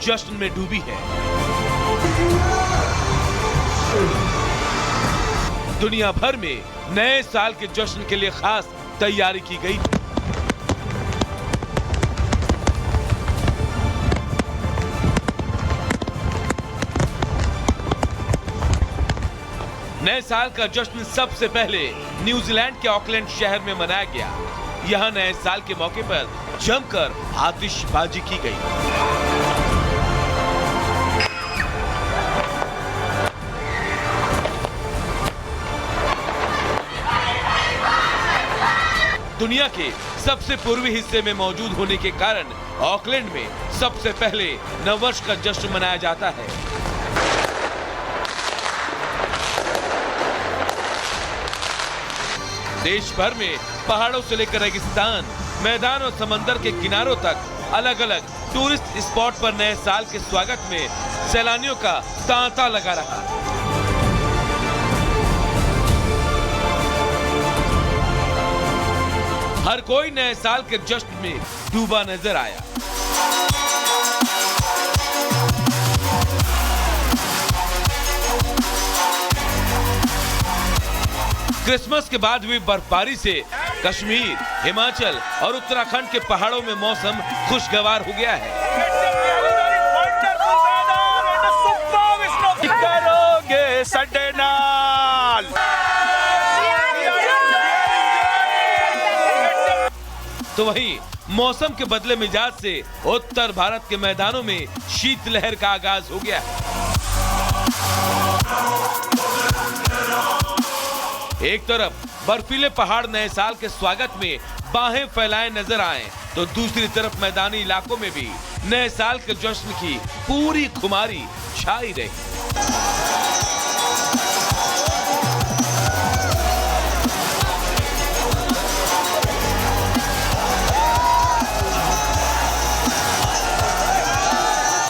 जश्न में डूबी है। दुनिया भर में नए साल के जश्न के लिए खास तैयारी की गई। नए साल का जश्न सबसे पहले न्यूजीलैंड के ऑकलैंड शहर में मनाया गया। यहां नए साल के मौके पर जमकर आतिशबाजी की गई। दुनिया के सबसे पूर्वी हिस्से में मौजूद होने के कारण ऑकलैंड में सबसे पहले नववर्ष का जश्न मनाया जाता है। देश भर में पहाड़ों से लेकर रेगिस्तान, मैदान और समंदर के किनारों तक अलग अलग टूरिस्ट स्पॉट पर नए साल के स्वागत में सैलानियों का तांता लगा रहा। हर कोई नए साल के जश्न में डूबा नजर आया। क्रिसमस के बाद हुई बर्फबारी से कश्मीर, हिमाचल और उत्तराखंड के पहाड़ों में मौसम खुशगवार हो गया है। करोगे सडे नाल। तो वहीं मौसम के बदले मिजाज से उत्तर भारत के मैदानों में शीतलहर का आगाज हो गया है। एक तरफ बर्फीले पहाड़ नए साल के स्वागत में बाहें फैलाए नजर आए, तो दूसरी तरफ मैदानी इलाकों में भी नए साल के जश्न की पूरी खुमारी छाई रही।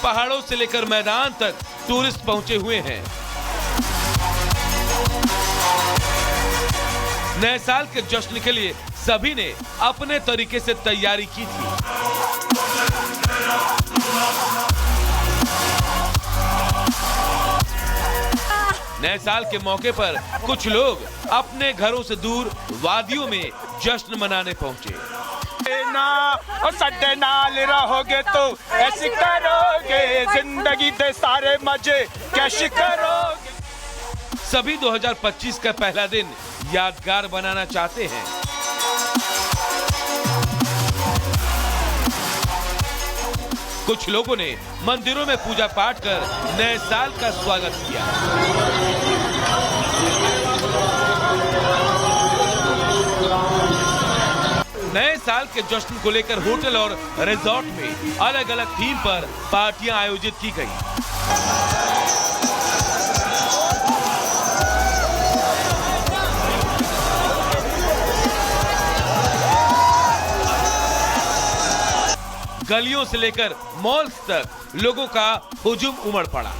पहाड़ों से लेकर मैदान तक टूरिस्ट पहुंचे हुए हैं। नए साल के जश्न के लिए सभी ने अपने तरीके से तैयारी की थी। नए साल के मौके पर कुछ लोग अपने घरों से दूर वादियों में जश्न मनाने पहुंचे। और सड्डे नाल रहोगे तो ऐसी करोगे, जिंदगी दे सारे मजे कैसे करोगे। सभी 2025 का पहला दिन यादगार बनाना चाहते हैं। कुछ लोगों ने मंदिरों में पूजा पाठ कर नए साल का स्वागत किया। नए साल के जश्न को लेकर होटल और रिजॉर्ट में अलग अलग थीम पर पार्टियां आयोजित की गई। गलियों से लेकर मॉल्स तक लोगों का हुजूम उमड़ पड़ा।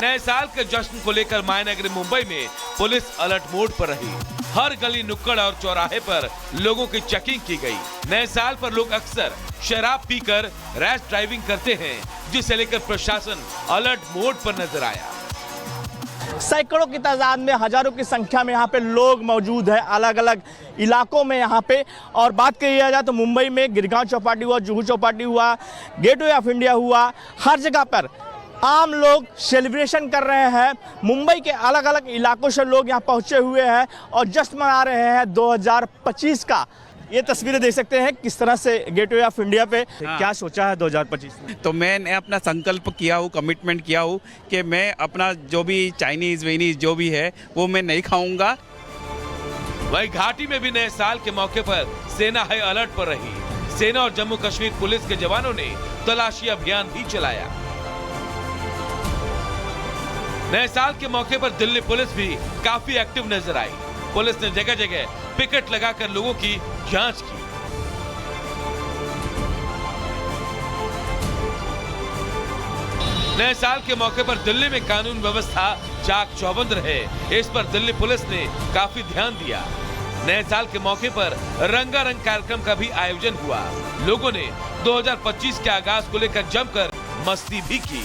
नए साल के जश्न को लेकर मायानगरी मुंबई में पुलिस अलर्ट मोड पर रही। हर गली, नुक्कड़ और चौराहे पर लोगों की चेकिंग की गई। नए साल पर लोग अक्सर शराब पीकर रैश ड्राइविंग करते हैं, जिसे लेकर प्रशासन अलर्ट मोड पर नजर आया। सैकड़ों की तादाद में, हजारों की संख्या में यहाँ पे लोग मौजूद है अलग अलग इलाकों में यहाँ पे। और बात किया जाए तो मुंबई में गिरगांव चौपाटी हुआ, जुहू चौपाटी हुआ, गेटवे ऑफ इंडिया हुआ, हर जगह पर आम लोग सेलिब्रेशन कर रहे हैं। मुंबई के अलग अलग इलाकों से लोग यहाँ पहुँचे हुए हैं और जश्न मना रहे हैं 2025 का। ये तस्वीरें देख सकते हैं किस तरह से गेटवे ऑफ इंडिया पे क्या सोचा है 2025 में। तो मैंने अपना संकल्प किया हूँ, कमिटमेंट किया हूँ कि मैं अपना जो भी चाइनीज वेनीज जो भी है वो मैं नहीं खाऊंगा। वहीं घाटी में भी नए साल के मौके पर सेना हाई अलर्ट पर रही। सेना और जम्मू कश्मीर पुलिस के जवानों ने तलाशी अभियान भी चलाया। नए साल के मौके पर दिल्ली पुलिस भी काफी एक्टिव नजर आई। पुलिस ने जगह जगह पिकेट लगाकर लोगों की जांच की। नए साल के मौके पर दिल्ली में कानून व्यवस्था चाक चौबंद रहे, इस पर दिल्ली पुलिस ने काफी ध्यान दिया। नए साल के मौके पर रंगारंग कार्यक्रम का भी आयोजन हुआ। लोगों ने 2025 के आगाज को लेकर जमकर मस्ती भी की।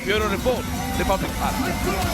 Bureau report, Republic Bharat.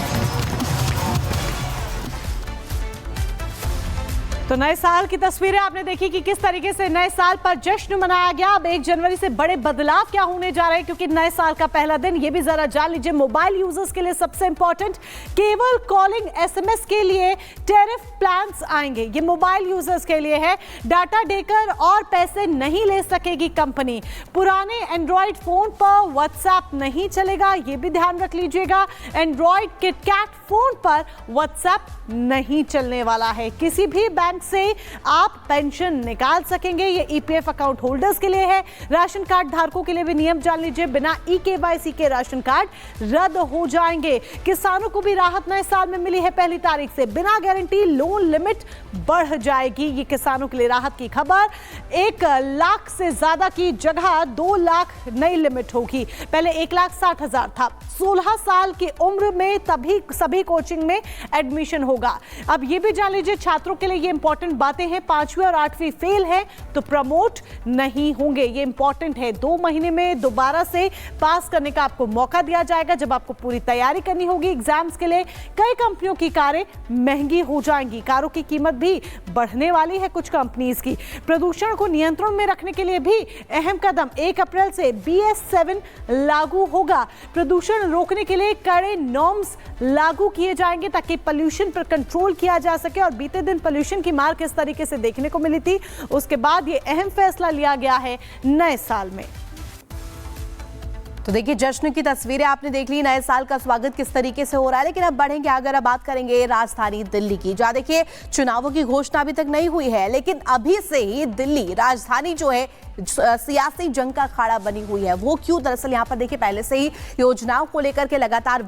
तो नए साल की तस्वीरें आपने देखी कि किस तरीके से नए साल पर जश्न मनाया गया। अब 1 जनवरी से बड़े बदलाव क्या होने जा रहे हैं, क्योंकि नए साल का पहला दिन ये भी जरा जान लीजिए। मोबाइल यूजर्स के लिए सबसे इंपॉर्टेंट, केवल कॉलिंग एसएमएस के लिए टैरिफ प्लान्स आएंगे। ये मोबाइल यूजर्स के लिए है। डाटा देकर और पैसे नहीं ले सकेगी कंपनी। पुराने एंड्रॉइड फोन पर व्हाट्सएप नहीं चलेगा, ये भी ध्यान रख लीजिएगा। एंड्रॉइड किटकैट फोन पर व्हाट्सएप नहीं चलने वाला है। किसी भी बैंक से आप पेंशन निकाल सकेंगे। ये ईपीएफ अकाउंट होल्डर्स के लिए है। राशन कार्ड धारकों के लिए भी नियम जान लीजिए, बिना ई-केवाईसी के राशन कार्ड रद्द हो जाएंगे। किसानों को भी राहत नए साल में मिली है। पहली तारीख से बिना गारंटी लोन लिमिट बढ़ जाएगी। ये किसानों के लिए राहत की खबर। 1 लाख से ज्यादा की जगह 2 लाख नई लिमिट होगी। पहले 1,60,000 था। 16 साल की उम्र में तभी सभी कोचिंग में एडमिशन होगा। अब ये भी जान लीजिए, छात्रों के लिए ये इंपॉर्टेंट बातें हैं। 5वीं और 8वीं फेल है तो प्रमोट नहीं होंगे। ये इंपॉर्टेंट है। 2 महीने में दोबारा से पास करने का आपको मौका दिया जाएगा, जब आपको पूरी तैयारी करनी होगी एग्जाम्स के लिए। कई कंपनियों की कारें महंगी हो जाएंगी। कारों की कीमत भी बढ़ने वाली है कुछ कंपनीज की। प्रदूषण को नियंत्रण में रखने के लिए भी अहम कदम। 1 अप्रैल से BS7 लागू होगा। प्रदूषण रोकने के लिए कड़े नॉर्म्स लागू किए जाएंगे ताकि पोल्यूशन पर कंट्रोल किया जा सके। और बीते दिन पोल्यूशन की मार किस तरीके से देखने को मिली थी, उसके बाद ये अहम फैसला लिया गया है नए साल में। तो देखिए, जश्न की तस्वीरें आपने देख ली। नए साल का स्वागत किस तरीके से हो रहा है। लेकिन अब बढ़ेंगे, अगर अब बात करेंगे राजधानी दिल्ली की, जहां देखिए चुनावों की घोषणा अभी तक नहीं हुई है, लेकिन अभी से ही दिल्ली राजधानी जो है सियासी जंग का अखाड़ा बनी हुई है। वो क्यों? दरअसल यहाँ पर देखिए, पहले से ही योजनाओं को लेकर के लगातार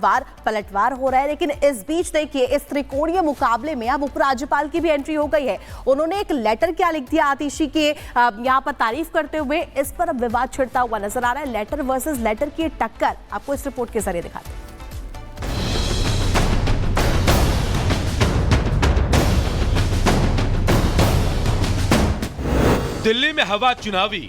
पलटवार हो रहा है। लेकिन इस बीच देखिए, इस त्रिकोणीय मुकाबले में अब उपराज्यपाल की भी एंट्री हो गई है। उन्होंने एक लेटर क्या लिख दिया आतिशी के यहाँ पर तारीफ करते हुए, इस पर अब विवाद छिड़ता हुआ नजर आ रहा है। लेटर वर्सेस लेटर की टक्कर आपको इस रिपोर्ट के जरिए दिखाते हैं। दिल्ली में हवा चुनावी,